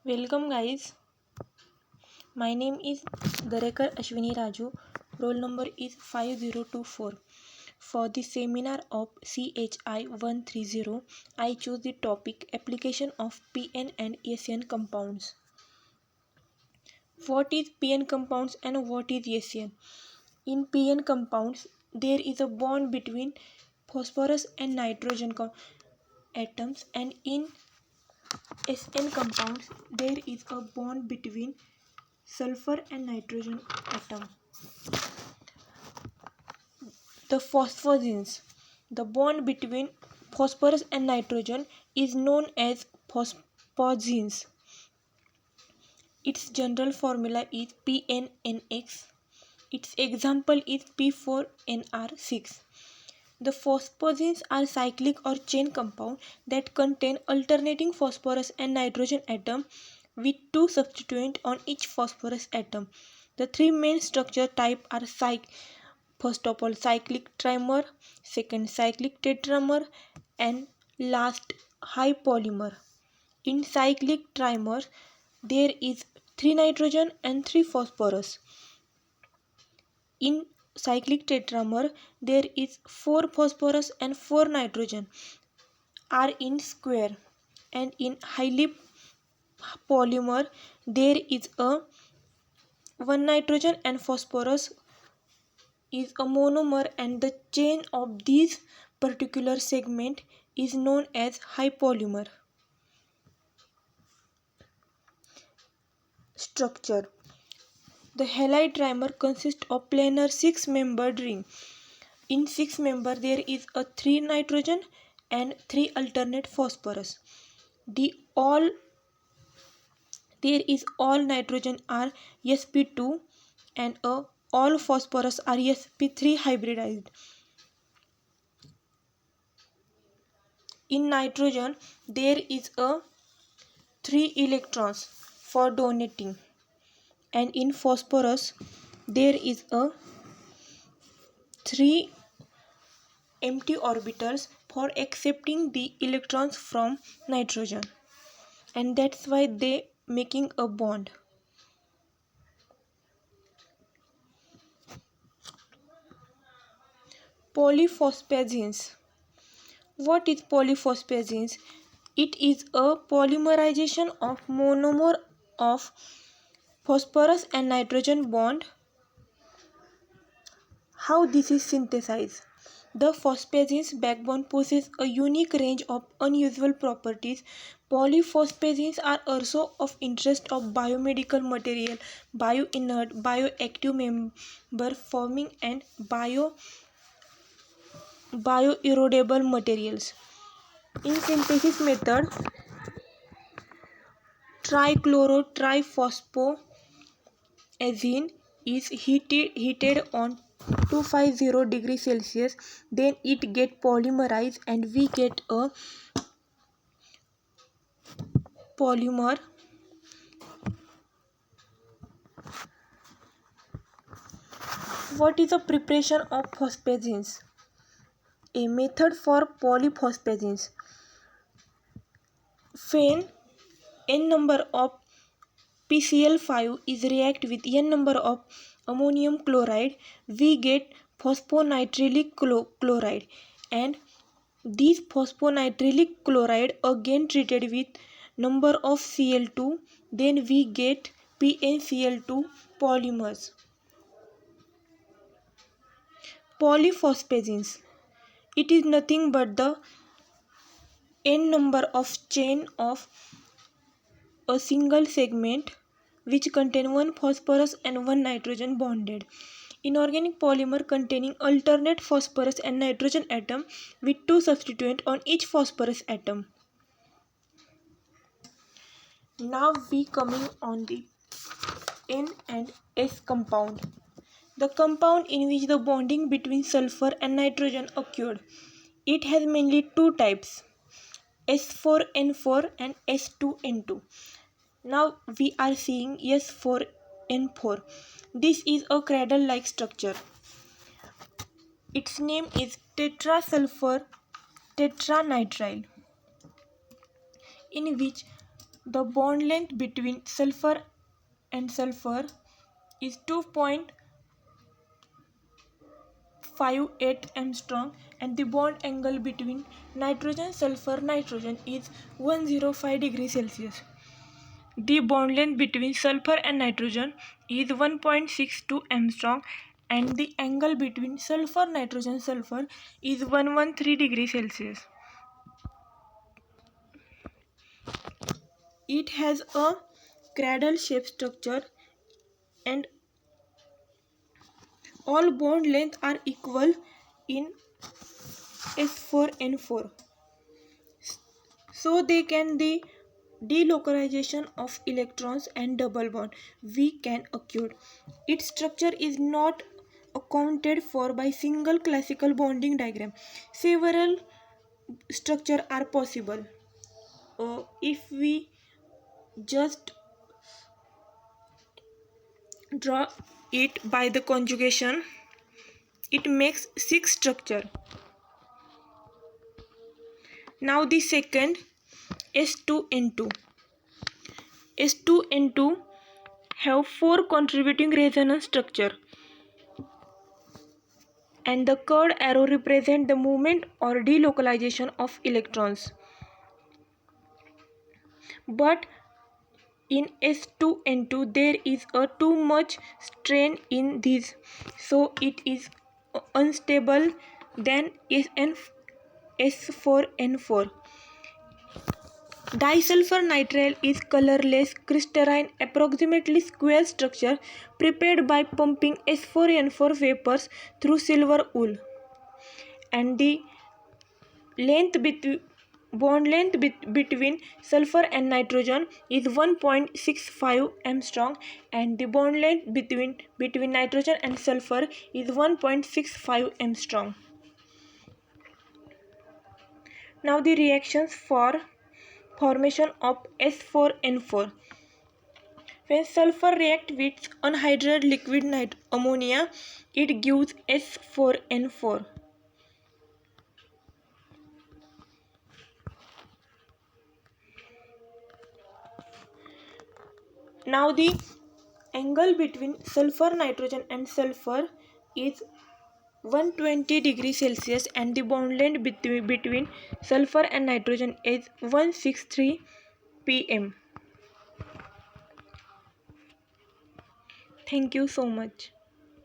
Welcome guys. My name is Darekar Ashwini Raju. Roll number is 5024. For the seminar of CHI 130, I choose the topic application of PN and SN compounds. What is PN compounds and what is SN? In PN compounds, there is a bond between phosphorus and nitrogen atoms, and in SN compounds, there is a bond between sulfur and nitrogen atom. The phosphorins. The bond between phosphorus and nitrogen is known as phosphozines. Its general formula is PNNX. Its example is P4NR6. The phosphozines are cyclic or chain compound that contain alternating phosphorus and nitrogen atom with two substituents on each phosphorus atom. The three main structure type are first of all cyclic trimer, second cyclic tetramer, and last high polymer. In cyclic trimer, there is 3 nitrogen and 3 phosphorus. In cyclic tetramer, there is 4 phosphorus and 4 nitrogen are in square, and in highly polymer there is a 1 nitrogen and phosphorus is a monomer, and the chain of these particular segment is known as high polymer. Structure. The halide trimer consists of planar 6-membered ring. In 6 member there is a 3 nitrogen and 3 alternate phosphorus. There is all nitrogen are sp2 and all phosphorus are sp3 hybridized. In nitrogen there is a 3 electrons for donating, and in phosphorus there is a 3 empty orbitals for accepting the electrons from nitrogen, and that's why they making a bond. Polyphosphazines. What is polyphosphazines? It is a polymerization of monomer of phosphorus and nitrogen bond. How this is synthesized? The phosphazines backbone possesses a unique range of unusual properties. Polyphosphazines are also of interest of biomedical material, bioinert, bioactive member forming, and bioerodible materials. In synthesis method, trichlorotriphosphoazine is heated on 250 degrees Celsius, then it get polymerized and we get a polymer. What is the preparation of phosphazines? A method for polyphosphazines. When n number of PCl5 is react with n number of ammonium chloride, we get phosphonitrile chloride, and this phosphonitrile chloride again treated with number of Cl2, then we get PnCl2 polymers. Polyphosphazines. It is nothing but the n number of chain of a single segment which contain one phosphorus and one nitrogen bonded. Inorganic polymer containing alternate phosphorus and nitrogen atom with two substituents on each phosphorus atom. Now we coming on the N and S compound. The compound in which the bonding between sulfur and nitrogen occurred. It has mainly two types, S4N4 and S2N2. Now we are seeing S4N4. This is a cradle-like structure. Its name is tetrasulfur tetranitrile, in which The bond length between sulfur and sulfur is 2.58 angstrom, and the bond angle between nitrogen sulfur nitrogen is 105 degrees Celsius. The bond length between sulfur and nitrogen is 1.62 angstrom, and the angle between sulfur nitrogen sulfur is 113 degrees Celsius. It has a cradle shape structure and all bond lengths are equal in S4N4. So they can the delocalization of electrons and double bond we can occur. Its structure is not accounted for by single classical bonding diagram. Several structures are possible. If we just draw it by the conjugation, it makes 6 structure. Now the second S2N2. S2N2 have 4 contributing resonance structure, and the curved arrow represent the movement or delocalization of electrons. But in S2N2 there is a too much strain in this, so it is unstable than S4N4. Disulfur nitrile is colorless crystalline approximately square structure prepared by pumping S4N4 vapors through silver wool, and the bond length between sulfur and nitrogen is 1.65 angstrom, and the bond length between nitrogen and sulfur is 1.65 angstrom. Now the reactions for formation of S4N4. When sulfur reacts with anhydride liquid ammonia, it gives S4N4. Now the angle between sulfur nitrogen and sulfur is 120 degrees Celsius, and the bond length between sulfur and nitrogen is 163 pm. Thank you so much.